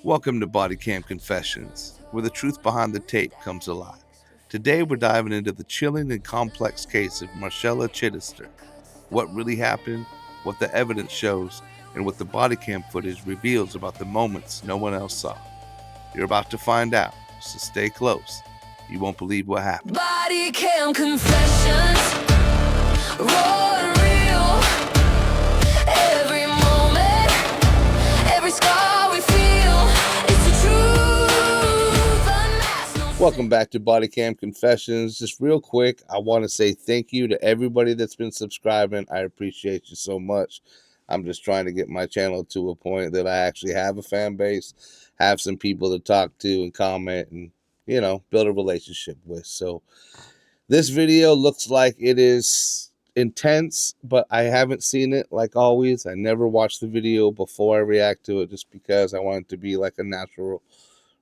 Welcome to Bodycam Confessions, where the truth behind the tape comes alive. Today we're diving into the chilling and complex case of Marshella Chidester. What really happened, what the evidence shows, and what the bodycam footage reveals about the moments no one else saw. You're about to find out, so stay close. You won't believe what happened. Bodycam Confessions, raw and real. Every moment, every scar we feel, it's the truth unmasked. Welcome back to Bodycam Confessions. Just real quick, I want to say thank you to everybody that's been subscribing. I appreciate you so much. I'm just trying to get my channel to a point that I actually have a fan base, have some people to talk to and comment and, build a relationship with. So this video looks like it is intense, but I haven't seen it like always. I never watch the video before I react to it just because I want it to be like a natural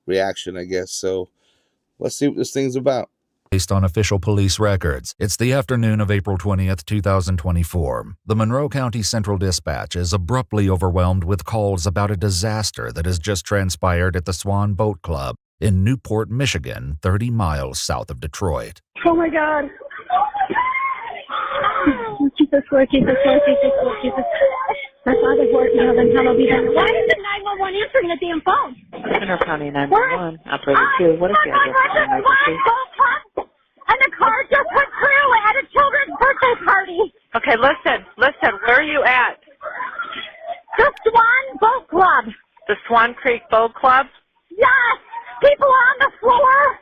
reaction, I guess. So let's see what this thing's about. Based on official police records, it's the afternoon of April 20th, 2024. The Monroe County Central Dispatch is abruptly overwhelmed with calls about a disaster that has just transpired at the Swan Boat Club in Newport, Michigan, 30 miles south of Detroit. Oh my God. Jesus, Lord, Jesus, Lord, Jesus, Lord, Jesus. My Father's working on and hallowed be thy name. Why isn't 911 answering the damn phone? Monroe County 911, operator 2. What is the address of the emergency? And the car just went through at a children's birthday party. Okay, listen. Where are you at? The Swan Boat Club. The Swan Creek Boat Club? Yes. People are on the floor.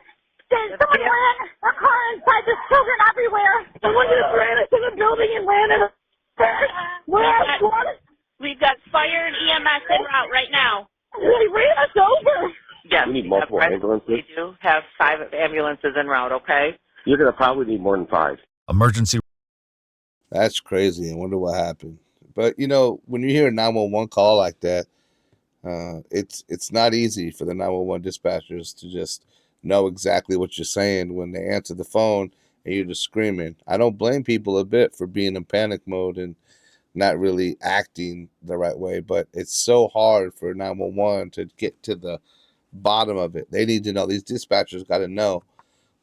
Someone ran a car inside. There's children everywhere. Someone just ran into the building and ran in. We've got fire and EMS en route right now. They ran us over. Yes. We need multiple ambulances. We do have 5 ambulances en route, okay? You're going to probably need more than 5. Emergency. That's crazy. I wonder what happened. But, when you hear a 911 call like that, it's not easy for the 911 dispatchers to just know exactly what you're saying when they answer the phone and you're just screaming. I don't blame people a bit for being in panic mode and not really acting the right way, but it's so hard for 911 to get to the bottom of it. They need to know. These dispatchers got to know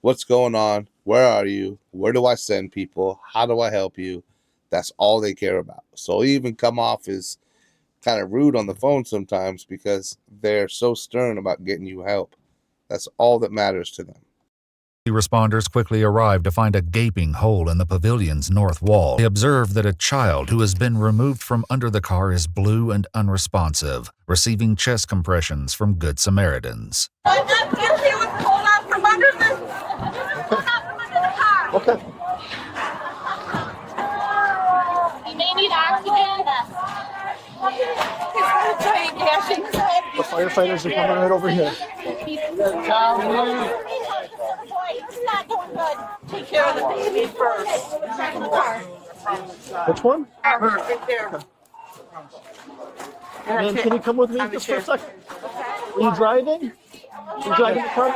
what's going on. Where are you? Where do I send people? How do I help you? That's all they care about. So even come off as kind of rude on the phone sometimes because they're so stern about getting you help. That's all that matters to them. Responders quickly arrived to find a gaping hole in the pavilion's north wall. They observed that a child who has been removed from under the car is blue and unresponsive, receiving chest compressions from Good Samaritans. Hold out from under the car. Okay. You may need oxygen. The firefighters are coming right over here. It's not going good. Take care of the baby first. Which one? Right there. Man, can you come with me just for a second? Are you driving? You driving the car?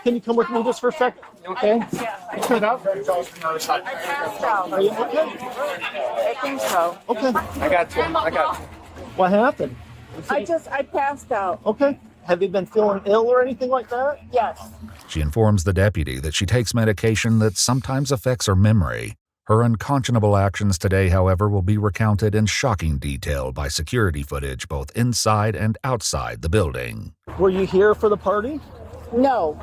Can you come with me just for a second? Okay. Sit up. I passed out. Are you okay? I think so. Okay. I got you. What happened? I passed out. Okay. Have you been feeling ill or anything like that? Yes. She informs the deputy that she takes medication that sometimes affects her memory. Her unconscionable actions today, however, will be recounted in shocking detail by security footage both inside and outside the building. Were you here for the party? No.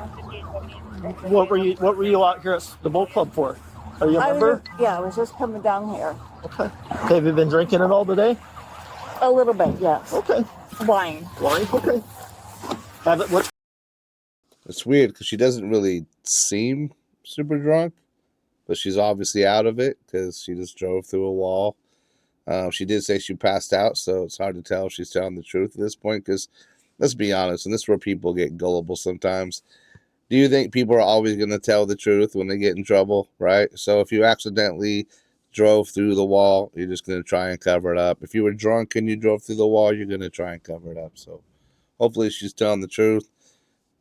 What were you out here at the boat club for? Are you a member? I was just coming down here. Okay. Have you been drinking it all today? A little bit, yes. Okay. Wine. Wine? Okay. Have it. What? It's weird because she doesn't really seem super drunk, but she's obviously out of it because she just drove through a wall. She did say she passed out, so it's hard to tell if she's telling the truth at this point because, let's be honest, and this is where people get gullible sometimes. Do you think people are always going to tell the truth when they get in trouble, right? So if you accidentally drove through the wall, you're just going to try and cover it up. If you were drunk and you drove through the wall, you're going to try and cover it up. So hopefully she's telling the truth,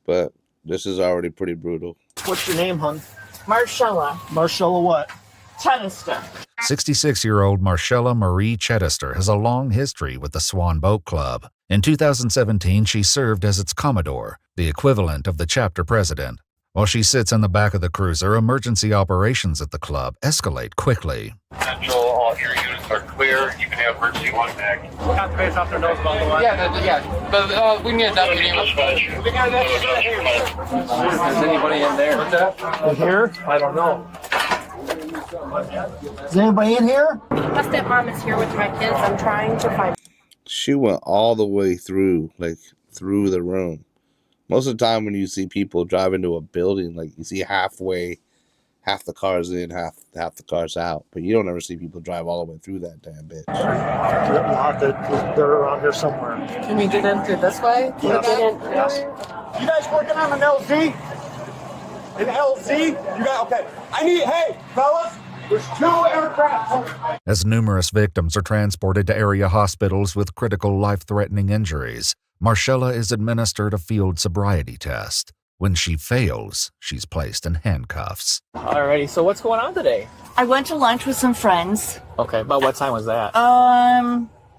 but this is already pretty brutal. What's your name, hon? Marshella Marshella what? Chidester. 66-year-old Marshella Marie Chidester has a long history with the Swan Boat Club. In 2017, she served as its commodore, the equivalent of the chapter president. While she sits in the back of the cruiser, emergency operations at the club escalate quickly. Central, all air units are clear. You can have emergency one back. Got the base off their nose, by the way. Yeah. But we need a deputy. We got a deputy here. Is anybody in there? What's that? In here? I don't know. Is anybody in here? My stepmom is here with my kids. I'm trying to find. She went all the way through, like through the room. Most of the time when you see people drive into a building, like you see half the cars in, half the cars out. But you don't ever see people drive all the way through that damn bitch. They're around here somewhere. Can we get in through this way? Can we get in? Yes. You guys working on an LZ? An LZ? You got, okay. Hey, fellas, there's 2 aircraft. As numerous victims are transported to area hospitals with critical life-threatening injuries, Marshella is administered a field sobriety test. When she fails, she's placed in handcuffs. Alrighty, so what's going on today? I went to lunch with some friends. Okay, about what time was that?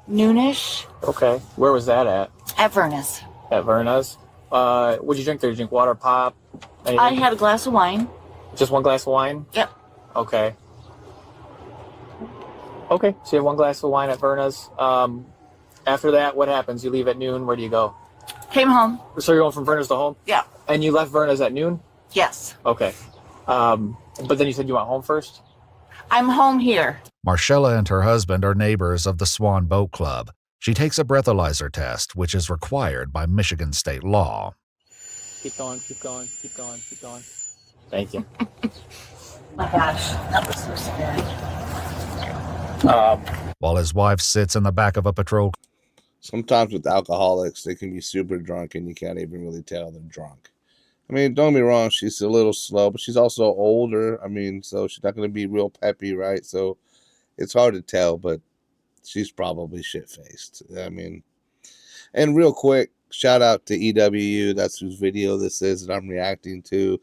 Noonish. Okay, where was that at? At Verna's. At Verna's. What'd you drink there? Did you drink water, pop? Anything? I had a glass of wine. Just one glass of wine? Yep. Okay. Okay, so you have one glass of wine at Verna's. After that, what happens? You leave at noon. Where do you go? Came home. So you're going from Verna's to home? Yeah. And you left Verna's at noon? Yes. Okay. But then you said you went home first? I'm home here. Marshella and her husband are neighbors of the Swan Boat Club. She takes a breathalyzer test, which is required by Michigan state law. Keep going, keep going, keep going, keep going. Thank you. My gosh, that was so scary. While his wife sits in the back of a patrol. Sometimes with alcoholics, they can be super drunk and you can't even really tell they're drunk. I mean, don't get me wrong, she's a little slow, but she's also older. I mean, so she's not going to be real peppy, right? So it's hard to tell, but she's probably shit-faced. I mean, and real quick, shout out to EWU. That's whose video this is that I'm reacting to.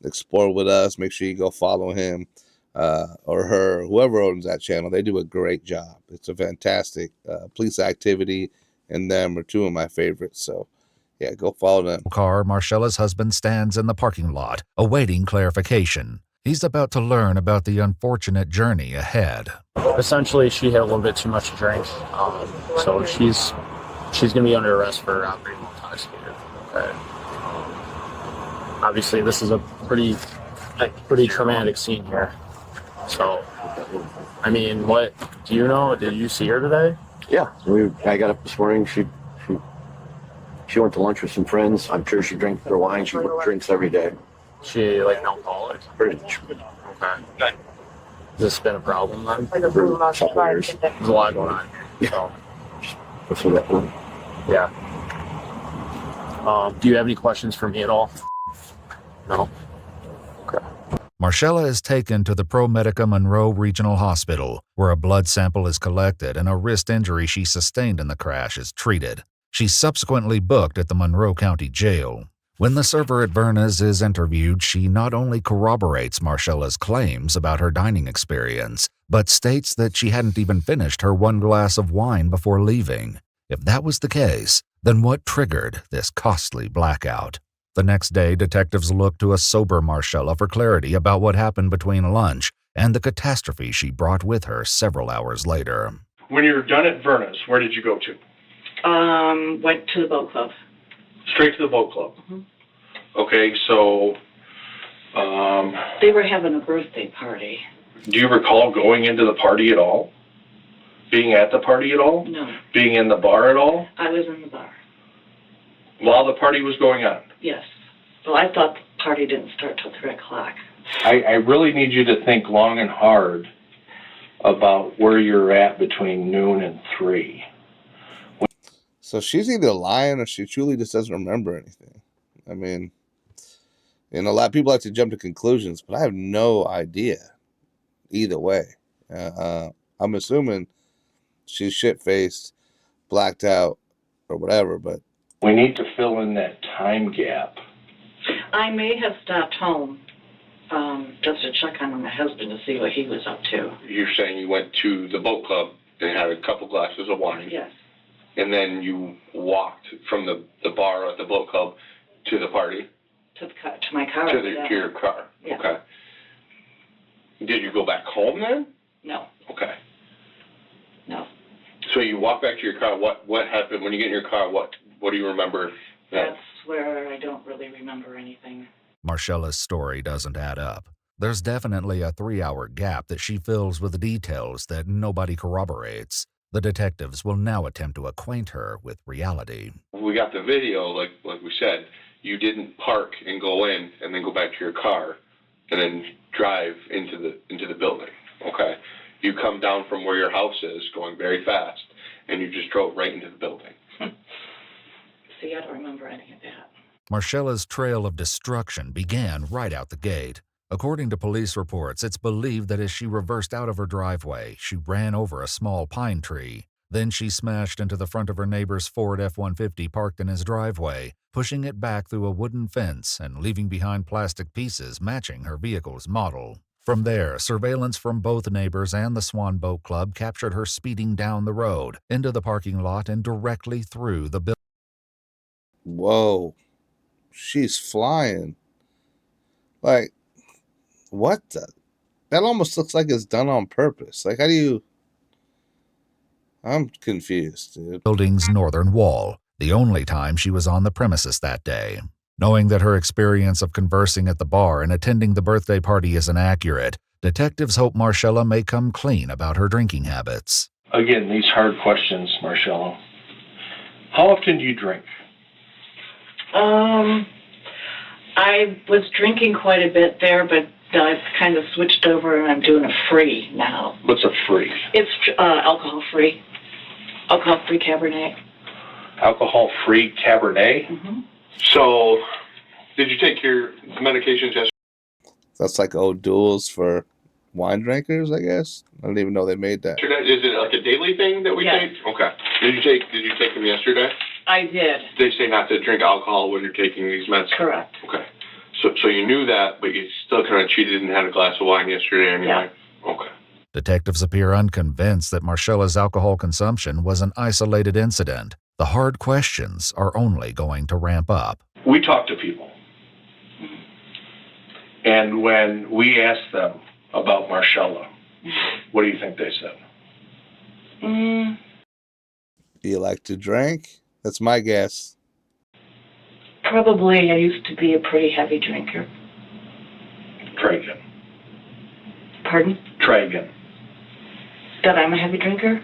Explore with us. Make sure you go follow him or her, whoever owns that channel. They do a great job. It's a fantastic police activity, and them are 2 of my favorites. So, yeah, go follow them. Car, Marshella's husband stands in the parking lot, awaiting clarification. He's about to learn about the unfortunate journey ahead. Essentially, she had a little bit too much to drink, so she's going to be under arrest for operating intoxicated. Okay. Obviously, this is a pretty traumatic scene here. So, I mean, what do you know? Did you see her today? Yeah, I got up this morning. She went to lunch with some friends. I'm sure she drank their wine. She drinks every day. She like an alcoholic? Pretty much. Okay. Has this been a problem then? For a couple of years. There's a lot going on. So. Before that one. Yeah. Do you have any questions for me at all? No. Okay. Marshella is taken to the ProMedica Monroe Regional Hospital, where a blood sample is collected and a wrist injury she sustained in the crash is treated. She's subsequently booked at the Monroe County Jail. When the server at Verna's is interviewed, she not only corroborates Marshella's claims about her dining experience, but states that she hadn't even finished her 1 glass of wine before leaving. If that was the case, then what triggered this costly blackout? The next day, detectives look to a sober Marshella for clarity about what happened between lunch and the catastrophe she brought with her several hours later. When you were done at Verna's, where did you go to? Went to the boat club. Straight to the boat club. Mm-hmm. Okay, so They were having a birthday party. do you recall going into the party at all? Being at the party at all? No, Being in the bar at all? I was in the bar. While the party was going on? Yes. Well, I thought the party didn't start till 3 o'clock. I really need you to think long and hard about where you're at between noon and 3. So she's either lying or she truly just doesn't remember anything. I mean, a lot of people like to jump to conclusions, but I have no idea either way. I'm assuming she's shit-faced, blacked out, or whatever, but We need to fill in that time gap. I may have stopped home just to check on my husband to see what he was up to. You're saying you went to the boat club and had a couple glasses of wine? Yes. and then you walked from the bar at the boat club to the party? To my car. To your car. Yeah. Okay. Did you go back home then? No. Okay. No. So you walk back to your car. What happened when you get in your car? What do you remember? That's where I don't really remember anything. Marshella's story doesn't add up. There's definitely a 3-hour gap that she fills with details that nobody corroborates. The detectives will now attempt to acquaint her with reality. We got the video, like we said. You didn't park and go in and then go back to your car and then drive into the building. Okay. You come down from where your house is, going very fast, and you just drove right into the building. See, I don't remember any of that. Marshella's trail of destruction began right out the gate. According to police reports, it's believed that as she reversed out of her driveway, she ran over a small pine tree. Then she smashed into the front of her neighbor's Ford F-150 parked in his driveway, pushing it back through a wooden fence and leaving behind plastic pieces matching her vehicle's model. From there, surveillance from both neighbors and the Swan Boat Club captured her speeding down the road, into the parking lot, and directly through the building. Whoa. She's flying. Like, what the? That almost looks like it's done on purpose. Like, how do you... I'm confused, dude. Building's northern wall, the only time she was on the premises that day. Knowing that her experience of conversing at the bar and attending the birthday party is inaccurate, detectives hope Marshella may come clean about her drinking habits. Again, these hard questions, Marshella. How often do you drink? I was drinking quite a bit there, but I've kind of switched over and I'm doing a free now. What's a free? It's alcohol-free. Alcohol-free Cabernet. Alcohol-free Cabernet? Mm-hmm. So, did you take your medications yesterday? That's like old duels for wine drinkers, I guess. I didn't even know they made that. Is it like a daily thing that we take? Okay. Did you take them yesterday? I did. They say not to drink alcohol when you're taking these meds? Correct. Okay. So you knew that, but you still kind of cheated and had a glass of wine yesterday anyway? Yeah. Okay. Detectives appear unconvinced that Marshella's alcohol consumption was an isolated incident. The hard questions are only going to ramp up. We talk to people. And when we asked them about Marshella, what do you think they said? Do you like to drink? That's my guess. Probably I used to be a pretty heavy drinker. Try again. Pardon? Try again. That I'm a heavy drinker?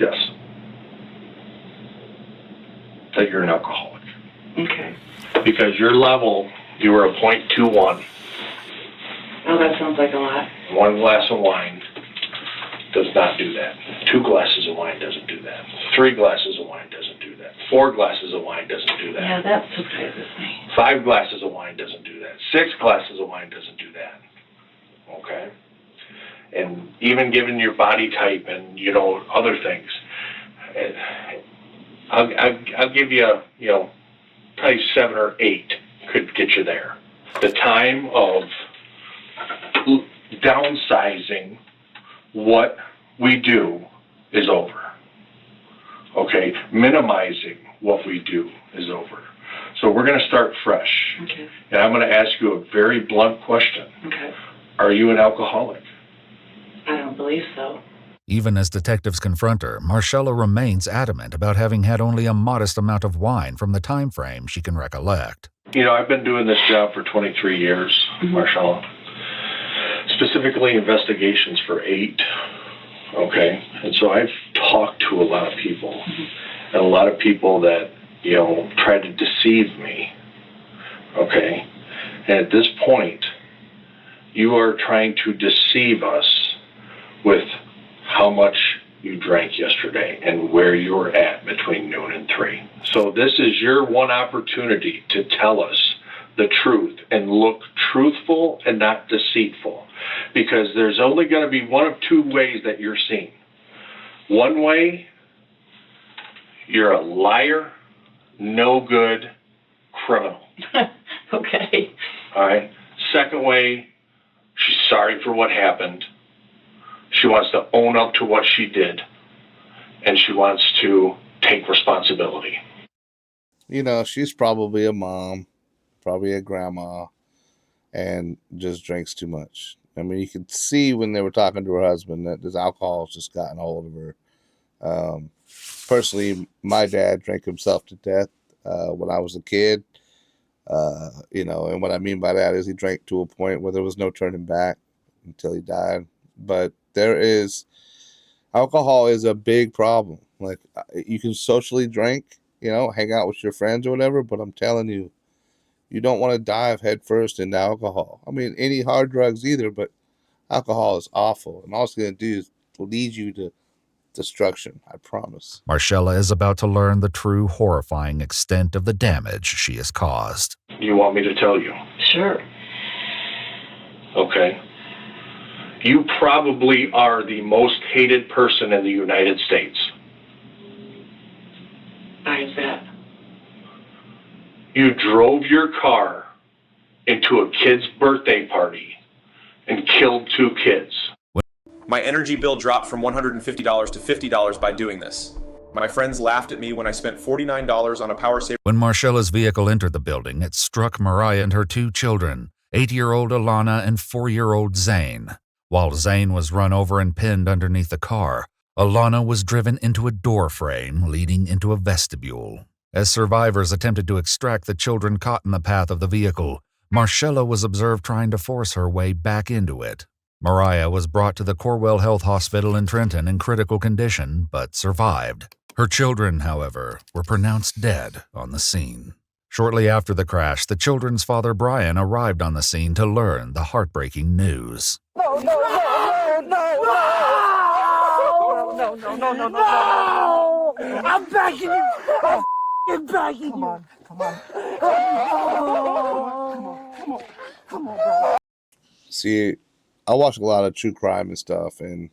Yes. That you're an alcoholic. Okay. Because your level, you were a .21. Oh, that sounds like a lot. 1 glass of wine does not do that. 2 glasses of wine doesn't do that. 3 glasses of wine doesn't do that. 4 glasses of wine doesn't do that. Yeah, that surprises me. 5 glasses of wine doesn't do that. 6 glasses of wine doesn't do that. Okay? And even given your body type and, other things, I'll give you, probably 7 or 8 could get you there. The time of downsizing what we do is over. Okay? Minimizing what we do is over. So we're going to start fresh. Okay. And I'm going to ask you a very blunt question. Okay. Are you an alcoholic? I don't believe so. Even as detectives confront her, Marshella remains adamant about having had only a modest amount of wine from the time frame she can recollect. I've been doing this job for 23 years, Marshella. Specifically investigations for 8. Okay? And so I've talked to a lot of people. And a lot of people that, try to deceive me. Okay? And at this point, you are trying to deceive us with how much you drank yesterday and where you were at between noon and 3. So this is your one opportunity to tell us the truth and look truthful and not deceitful, because there's only going to be one of 2 ways that you're seen. One way, you're a liar, no good criminal. Okay. All right. Second way, she's sorry for what happened. She wants to own up to what she did. and she wants to take responsibility. You know, she's probably a mom, probably a grandma, and just drinks too much. I mean, you could see when they were talking to her husband that this alcohol has just gotten a hold of her. Personally, my dad drank himself to death when I was a kid. You know, and what I mean by that is he drank to a point where there was no turning back until he died. But alcohol is a big problem. Like, you can socially drink, you know, hang out with your friends or whatever, but I'm telling you, you don't want to dive headfirst into alcohol. I mean, any hard drugs either, but alcohol is awful. And all it's going to do is lead you to destruction, I promise. Marshella is about to learn the true horrifying extent of the damage she has caused. You want me to tell you? Sure. Okay. You probably are the most hated person in the United States. Why is that? You drove your car into a kid's birthday party and killed 2 kids. My energy bill dropped from $150 to $50 by doing this. My friends laughed at me when I spent $49 on a power saver. When Marshella's vehicle entered the building, it struck Mariah and her 2 children, 8-year-old Alana and 4-year-old Zane. While Zane was run over and pinned underneath the car, Alana was driven into a door frame leading into a vestibule. As survivors attempted to extract the children caught in the path of the vehicle, Marshella was observed trying to force her way back into it. Mariah was brought to the Corwell Health Hospital in Trenton in critical condition, but survived. Her children, however, were pronounced dead on the scene. Shortly after the crash, the children's father, Brian, arrived on the scene to learn the heartbreaking news. No! I'm begging you! I'm f***ing begging you! Come on, bro. See, I watch a lot of true crime and stuff, and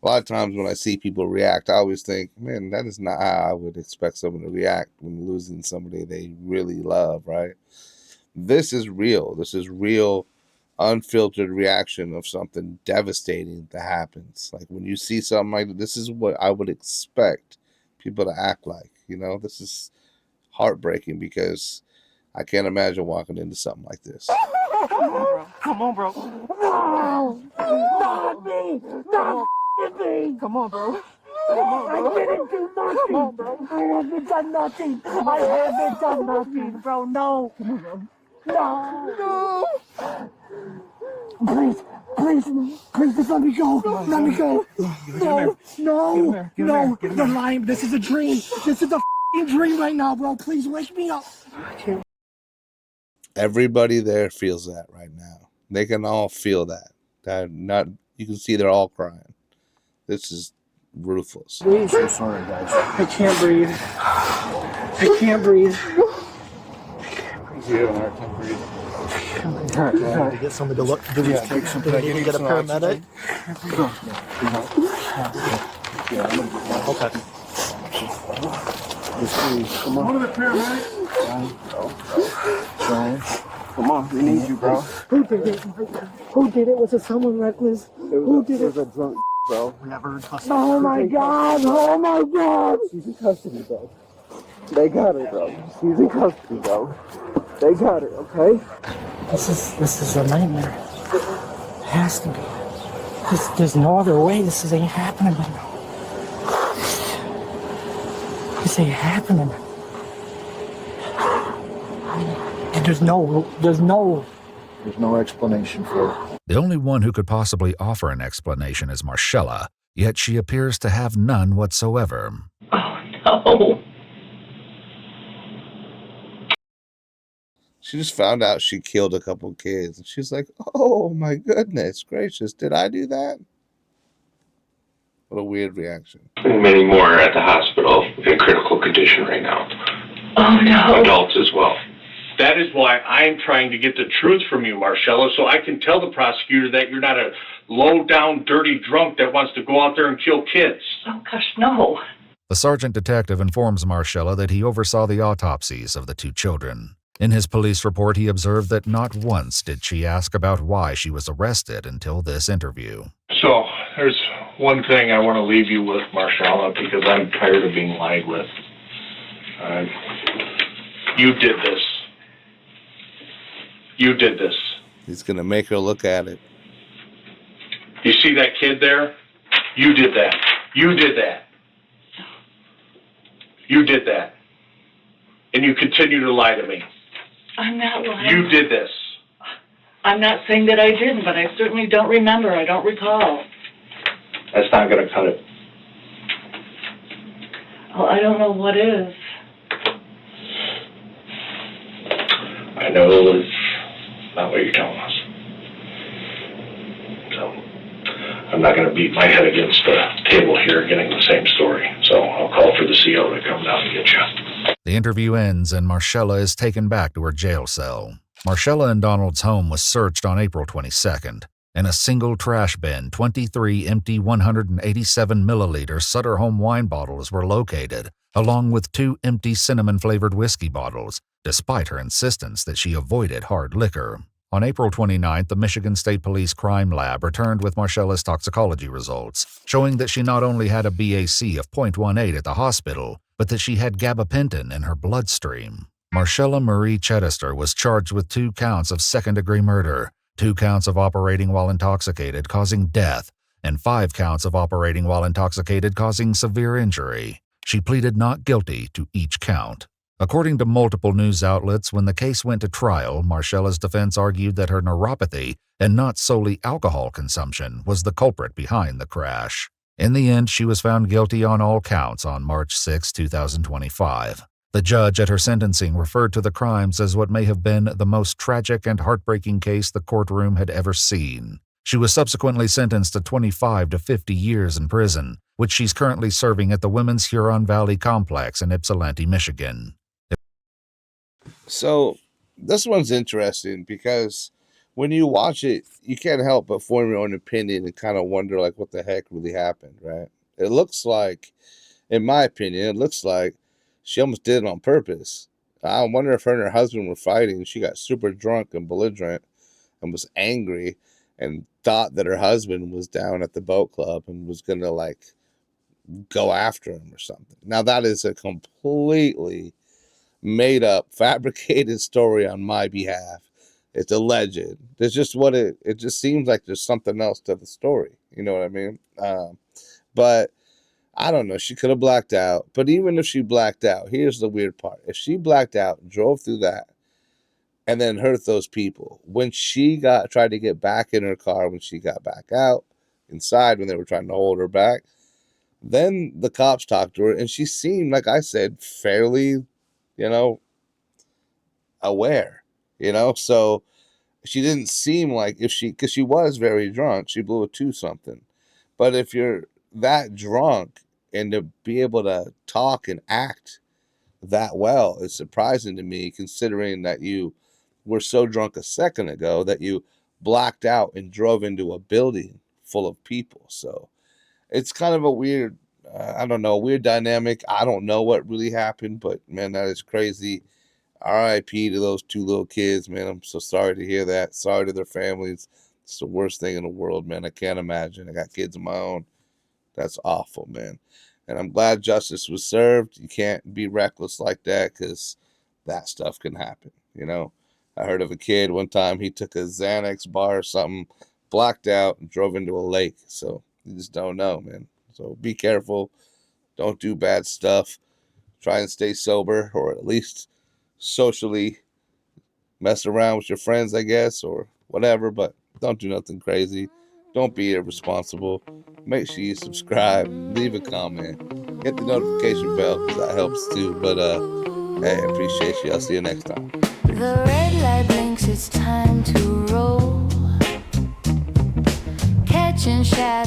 a lot of times when I see people react, I always think, man, that is not how I would expect someone to react when losing somebody they really love, right? This is real. This is real, unfiltered reaction of something devastating that happens. Like, when you see something like this is what I would expect people to act like. You know, this is heartbreaking because I can't imagine walking into something like this. Come on, bro. No! Not me! Not me! Come on, bro. I didn't do nothing! I haven't done nothing! I haven't done nothing, bro! No! No! Please, just let me go! Let me go! No! You're lying! This is a dream! This is a f***ing dream right now, bro! Please wake me up! Everybody there feels that right now. They can all feel that. You can see they're all crying. This is ruthless. I'm so sorry, guys. I can't breathe. I can't breathe. I can't breathe. To get somebody to look. Do we take something? Do we need to get a paramedic? Okay. Come on. One of the paramedics. Come on, we need you, bro. Who did it? Who did it? Was it someone reckless? Who did it? It was a drunk, bro. We never custody. Oh my god! Oh my god! She's in custody, bro. They got her, bro. She's in custody, bro. They got her, okay? This is a nightmare. It has to be. There's no other way. This ain't happening right now. This ain't happening. And there's no explanation for it. The only one who could possibly offer an explanation is Marshella, yet she appears to have none whatsoever. Oh, no. She just found out she killed a couple kids, and she's like, oh my goodness gracious, did I do that? What a weird reaction. Many more are at the hospital in critical condition right now. Oh, no. Adults as well. That is why I'm trying to get the truth from you, Marshella, so I can tell the prosecutor that you're not a low-down, dirty drunk that wants to go out there and kill kids. Oh, gosh, no. The sergeant detective informs Marshella that he oversaw the autopsies of the 2 children. In his police report, he observed that not once did she ask about why she was arrested until this interview. So, There's one thing I want to leave you with, Marshella, because I'm tired of being lied with. You did this. You did this. He's going to make her look at it. You see that kid there? You did that. You did that. You did that. And you continue to lie to me. I'm not lying. You did this. I'm not saying that I didn't, but I certainly don't remember. I don't recall. That's not going to cut it. Well, I don't know what is. I know it's not what you're telling us. So, I'm not going to beat my head against the table here getting the same story. So I'll call for the CO to come down and get you. The interview ends and Marshella is taken back to her jail cell. Marshella and Donald's home was searched on April 22nd. In a single trash bin, 23 empty 187-milliliter Sutter Home wine bottles were located, along with 2 empty cinnamon-flavored whiskey bottles, despite her insistence that she avoided hard liquor. On April 29th, the Michigan State Police Crime Lab returned with Marshella's toxicology results, showing that she not only had a BAC of .18 at the hospital, but that she had gabapentin in her bloodstream. Marshella Marie Chidester was charged with 2 counts of second-degree murder, 2 counts of operating while intoxicated causing death, and 5 counts of operating while intoxicated causing severe injury. She pleaded not guilty to each count. According to multiple news outlets, when the case went to trial, Marshella's defense argued that her neuropathy and not solely alcohol consumption was the culprit behind the crash. In the end, she was found guilty on all counts on March 6, 2025. The judge at her sentencing referred to the crimes as what may have been the most tragic and heartbreaking case the courtroom had ever seen. She was subsequently sentenced to 25 to 50 years in prison, which she's currently serving at the Women's Huron Valley Complex in Ypsilanti, Michigan. So this one's interesting because when you watch it, you can't help but form your own opinion and kind of wonder like what the heck really happened, right? It looks like, in my opinion, it looks like she almost did it on purpose. I wonder if her and her husband were fighting. She got super drunk and belligerent and was angry and thought that her husband was down at the boat club and was going to like go after him or something. Now that is a completely made up, fabricated story on my behalf. It's alleged. It's just what it just seems like there's something else to the story. You know what I mean? But I don't know. She could have blacked out. But even if she blacked out, here's the weird part. If she blacked out, drove through that, and then hurt those people, when she tried to get back in her car, when she got back out inside, when they were trying to hold her back, then the cops talked to her, and she seemed, like I said, fairly, aware, so she didn't seem like because she was very drunk, she blew a 2 something. But if you're that drunk and to be able to talk and act that well is surprising to me, considering that you were so drunk a second ago that you blacked out and drove into a building full of people. So it's kind of a weird, I don't know, weird dynamic. I don't know what really happened, but man, that is crazy. R.I.P. to those 2 little kids, man. I'm so sorry to hear that. Sorry to their families. It's the worst thing in the world, man. I can't imagine. I got kids of my own. That's awful, man. And I'm glad justice was served. You can't be reckless like that because that stuff can happen, I heard of a kid one time, he took a Xanax bar or something, blacked out, and drove into a lake. So you just don't know, man. So be careful. Don't do bad stuff. Try and stay sober, or at least socially mess around with your friends, I guess, or whatever, but don't do nothing crazy. Don't be irresponsible. Make sure you subscribe, leave a comment, hit the notification bell because that helps too. But hey, I appreciate you. I'll see you next time. The red light blinks, it's time to roll. Catching shadows.